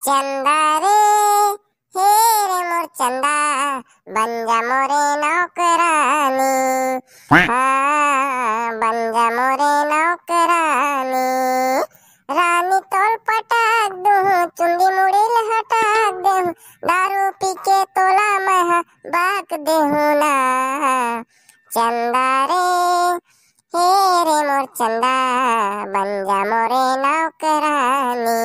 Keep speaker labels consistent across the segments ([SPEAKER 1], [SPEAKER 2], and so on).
[SPEAKER 1] चंदा रे हे रे मोर चंदा, बन जा मोरे नौकरानी। हाँ बन जा मोरे नौकरानी। रानी तोल पटाक दूँ, चुंदी मुड़ील हटाक दूँ, दारू पी के तोला मैं बाक दूँ ना। चंदा रे हे रे मोर चंदा, बन जा मोरे नौकरानी।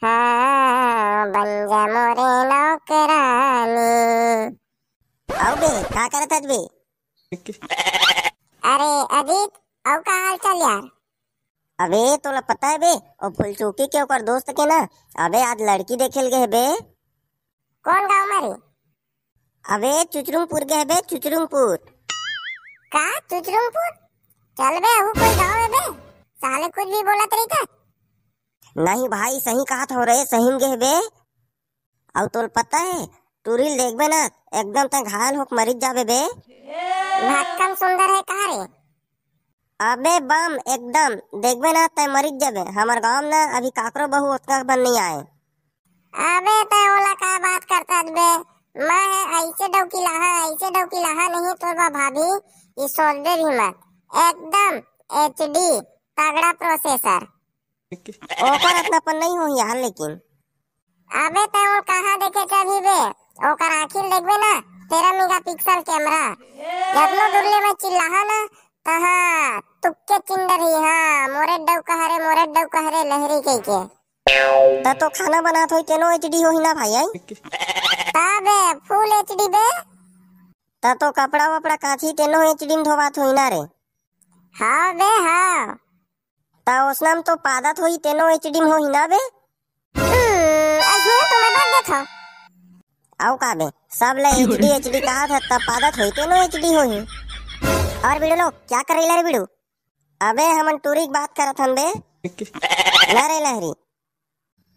[SPEAKER 1] हाँ बन जा मोरे नौकरानी।
[SPEAKER 2] आओ बे, का करत हस बे?
[SPEAKER 1] अरे अजीत, औ का हाल चाल यार?
[SPEAKER 2] अबे तोला पता है बे, और फुलचौकी के ओकर दोस्त के ना अबे आज लड़की देखेल गए बे।
[SPEAKER 1] कौन गाँव मारी?
[SPEAKER 2] अबे चुचरुंगपुर गए बे, चुचरुंगपुर।
[SPEAKER 1] का चुचरुंगपुर? चल बे, हूँ कोई गाँव है बे, साले कुछ भी बोलत रही था।
[SPEAKER 2] नहीं भाई, सही कहा हो रहे, सही में गए बे। और तोल पता है तू रील देख बे ना, एकदम तक घायल होक मरीज जाबे बे।
[SPEAKER 1] भक्कम सुंदर है कहा रे?
[SPEAKER 2] अबे बम एकदम देखबे ना तय मरीज जाबे। हमार गांव ना अभी काकरो बहू उतना बन नहीं आए।
[SPEAKER 1] अबे तय ओला का बात करता बे? मैं है ऐसे डौकी लाहा नहीं तोर भाभी, ये सोच दे भी मत। एकदम HD तगड़ा प्रोसेसर।
[SPEAKER 2] ओकर अपनापन नहीं हो यार, लेकिन
[SPEAKER 1] अबे तय वो कहाँ देखे चाही बे? ओकर आखिर देखबे ना, 13 मेगापिक्सल कैमरा। जतनो दूरले में चिल्लाहा ना तहा तुक्के चिंदर ही। हाँ मोरे डौ कहरे लहरी कह के।
[SPEAKER 2] तो खाना बनात होई तेनो HD हो ही ना भाई आई।
[SPEAKER 1] तबे फुल HD बे।
[SPEAKER 2] तो कपड़ा वपड़ा काची तेनो HD में धोबात होई ना रे।
[SPEAKER 1] हाँ बे हाँ।
[SPEAKER 2] ता उसनाम तो पादत होई तेनो HD में होई ना बे।
[SPEAKER 1] अजमेर तुम्हें बात देखो।
[SPEAKER 2] आओ का बे, सब ले HD कहा था, तब पादत होई तेनो HD होई। और बिड़ू लोग क्या कर रही रे बिड़ू? अबे हमन टूरिक बात करत हम बे। ना रे लहरी।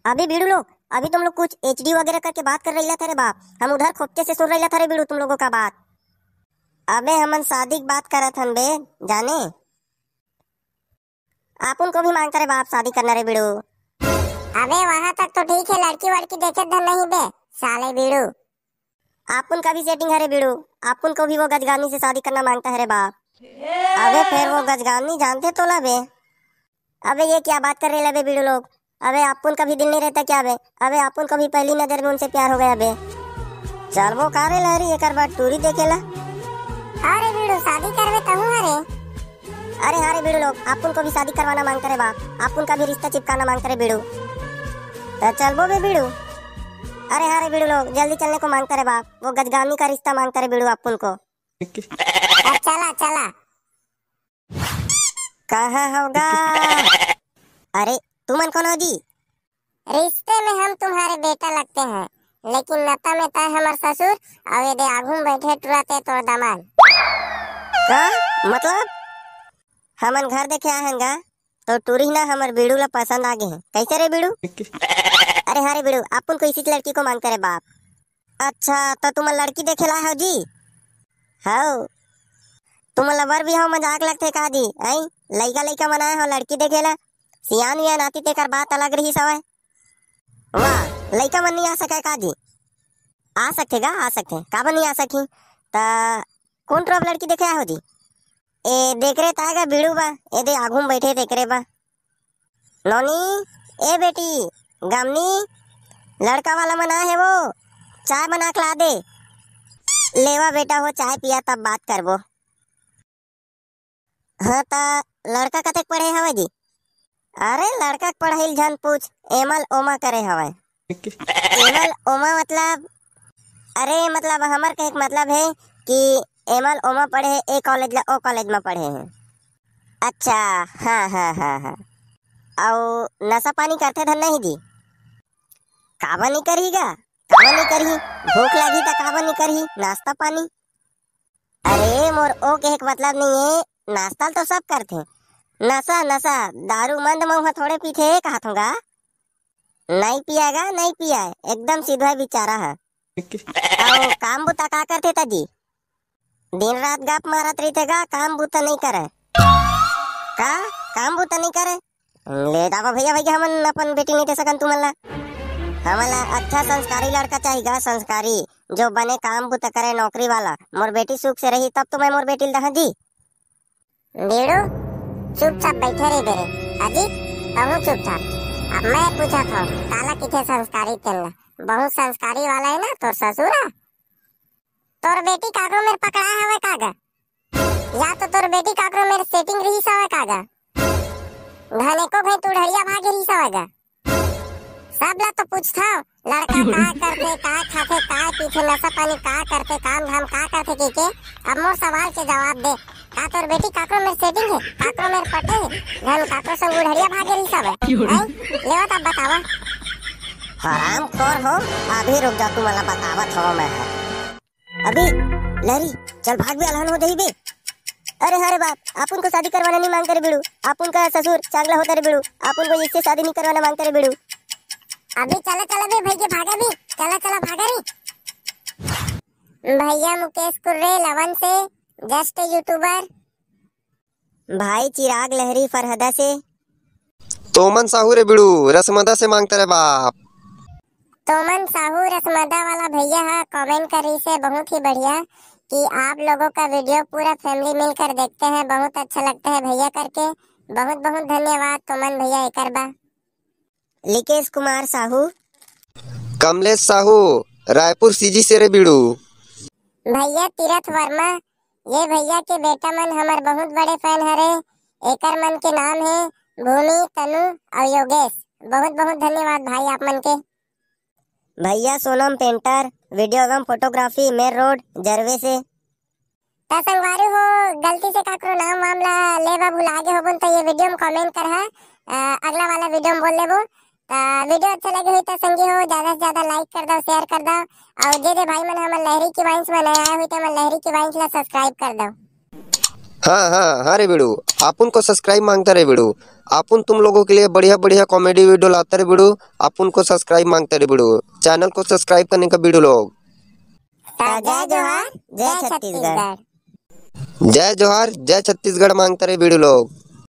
[SPEAKER 2] अभी बिड़ू लोग, अभी तुम लोग कुछ HD वगैरह करके बात कर रही थे बाप, हम उधर खोपचे से सुन रही था रे बिड़ू तुम लोगों का बात। अबे हमन शादी की बात करत हम बे, जाने आपुन को भी मांग करे बाप शादी करना रे बिड़ू।
[SPEAKER 1] अबे वहाँ तक तो ठीक है, लड़की वड़की देखे धन नहीं बे साले बिड़ू।
[SPEAKER 2] आपुन का भी सेटिंग है रे बिड़ू, आपुन को भी वो गजगानी से शादी करना मांगता है रे बाप। अबे फिर वो गजगानी जानते तो ला बे। अबे ये क्या बात कर रहे लबे बिड़ू लोग? अबे आपुन का भी दिल नहीं रहता क्या बे? अबे आपुन को भी पहली नजर में उनसे प्यार हो गया बे। चल वो का रे लहरी, एक बार टूरी देखेला।
[SPEAKER 1] अरे बिड़ू शादी करवे कहूँ अरे?
[SPEAKER 2] अरे हारे बिड़ू लोग, आपुन को भी शादी करवाना मांग करे बाप, आपुन का भी रिश्ता चिपकाना मांग करे बिड़ू। तो चल वो बे बिड़ू। अरे हारे बिड़ू लोग, जल्दी चलने को मांग करे बाप, वो गजगानी का रिश्ता मांग करे बिड़ू आपुन को।
[SPEAKER 1] चला चला।
[SPEAKER 2] कहाँ होगा? अरे तुमन कौन हो जी?
[SPEAKER 1] रिश्ते में हम तुम्हारे बेटा लगते हैं, लेकिन नता में तय हमार ससुर और ये दे आगू बैठे टुराते तोर दामाद।
[SPEAKER 2] का मतलब? हमन घर देखे आएगा तो टूरी ना हमार बिड़ू ला पसंद आ गए हैं। कैसे रे बिड़ू? अरे हारे बिड़ू, अपन को इसी लड़की को मांग करे बाप। अच्छा तो तुम लड़की देखे ला हो जी? हाँ तुम लवर भी हो, मजाक लगते का जी? आई लइका लइका मनाए हो लड़की देखेला, सियान या नाती तेकर बात अलग रही सवाय। वाह लइका मन नहीं आ सके का जी? आ सकते गा, आ सकते काबर नहीं आ सकी। ता कौन ट्रॉप लड़की देखे हो जी? ए देख रे तागा बिड़ू बा, ए दे आगू में बैठे देख रे बा। नोनी ए बेटी गामनी, लड़का वाला मना है वो, चाय बना के ला दे। लेवा बेटा हो चाय पिया तब बात करबो। हाँ ता लड़का कतक पढ़े हवे जी? अरे लड़का पढ़ाई झन पूछ, एमल ओमा करे हवे। एमल ओमा मतलब? अरे मतलब हमार कहे मतलब है कि एमल ओमा पढ़े ए कॉलेज ला ओ कॉलेज में पढ़े हैं। अच्छा हाँ हाँ हाँ हाँ। और नशा पानी करते धन नहीं जी? काबा नहीं करीगा, काबा नहीं करही, भूख लगी तो काबा नहीं करही, नाश्ता पानी। अरे मोर ओ कहे मतलब नहीं है, नाश्ता तो सब करते, नशा नशा दारू मंद मऊहा थोड़े पीते कहा थोगा। नहीं पियागा, नहीं पिया है, एकदम सीधा बेचारा है। और काम बुता का करते था जी? दिन रात गप मारत रही थे गा, काम बुता नहीं करे का? काम बुता नहीं करे ले जावा भैया, भैया हमन अपन बेटी नहीं दे सकन तुमन ला। हमारा अच्छा संस्कारी लड़का चाहिएगा, संस्कारी जो बने काम बुता करे नौकरी वाला। मोर बेटी सुख से रही तब तो मैं मोर बेटी दहा दी।
[SPEAKER 1] बेड़ो चुपचाप बैठे रही बेरे अजीत बहुत चुपचाप। अब मैं पूछा था काला किथे संस्कारी तेल बहुत संस्कारी वाला है ना तोर ससुरा। तोर बेटी काकरो मेरे पकड़ा हवे कागा या तो तोर बेटी काकरो मेरे सेटिंग रही सवे कागा घने को भाई तू ढड़िया भागे रही सवेगा। सब ला तो पूछता लड़का का करते का खाते का पीछे नशा पानी का करते काम धाम का करते के अब मोर सवाल के जवाब दे। का तोर बेटी काकरो मेरे सेटिंग है काकरो मेरे पटे है घन काकरो संग ढड़िया भागे रही सवे लेवा तब बतावा।
[SPEAKER 2] हराम खोर हो, अभी रुक जा, तू मला बतावत हो मैं है। अभी लहरी चल भाग भी अलहन हो दही बे। अरे हरे बाप, अपन को शादी करवाना नहीं मांगते रे बिड़ू, अपन का ससुर चांगला होता रे बिड़ू, अपन को इससे शादी नहीं करवाना मांगते रे बिड़ू।
[SPEAKER 1] अभी चला चला बे भैया भागा भी चला चला भागा रे। भैया मुकेश कुर्रे लवन से जस्ट यूट्यूबर।
[SPEAKER 2] भाई चिराग लहरी फरहदा से।
[SPEAKER 3] तोमन साहू रे बिड़ू रसमदा से मांगते रे बाप।
[SPEAKER 1] तोमन साहू रसमदा वाला भैया है कमेंट करी से बहुत ही बढ़िया कि आप लोगों का वीडियो पूरा फैमिली मिलकर देखते हैं, बहुत अच्छा लगता है भैया करके। बहुत बहुत धन्यवाद तोमन भैया एक बा।
[SPEAKER 2] लिकेश कुमार साहू।
[SPEAKER 3] कमलेश साहू रायपुर सीजी से रे बिड़ू।
[SPEAKER 1] भैया तीरथ वर्मा ये भैया के बेटा मन हमार बहुत बड़े फैन हरे। एकर मन के नाम है भूमि तनु और योगेश। बहुत बहुत धन्यवाद भाई आप मन के।
[SPEAKER 2] भैया सोनम पेंटर वीडियो एवं फोटोग्राफी मेर रोड जरवे से।
[SPEAKER 1] संगवारी हो गलती से काकरो नाम मामला लेवा भुला गए हो तो ये वीडियो में कमेंट कर है अगला वाला वीडियो में बोल लेबो। वीडियो अच्छा लगे हुई तो संगी हो ज्यादा से ज्यादा लाइक कर दो शेयर कर दो और जे भाई मन हमारे लहरी की वाइंस में नया आए हुई तो हमारे लहरी की वाइंस ला सब्सक्राइब कर दो।
[SPEAKER 3] हाँ रे बिड़ू अपन को सब्सक्राइब मांगता रे बिड़ू। अपन तुम लोगों के लिए बढ़िया बढ़िया कॉमेडी वीडियो लाते रे बिड़ू। अपन को सब्सक्राइब मांगते रे बिड़ू। चैनल को सब्सक्राइब करने का बिड़ू लोग।
[SPEAKER 1] जय जोहार जय छत्तीसगढ़।
[SPEAKER 3] जय जोहार जय छत्तीसगढ़ मांगते रे बिड़ू लोग।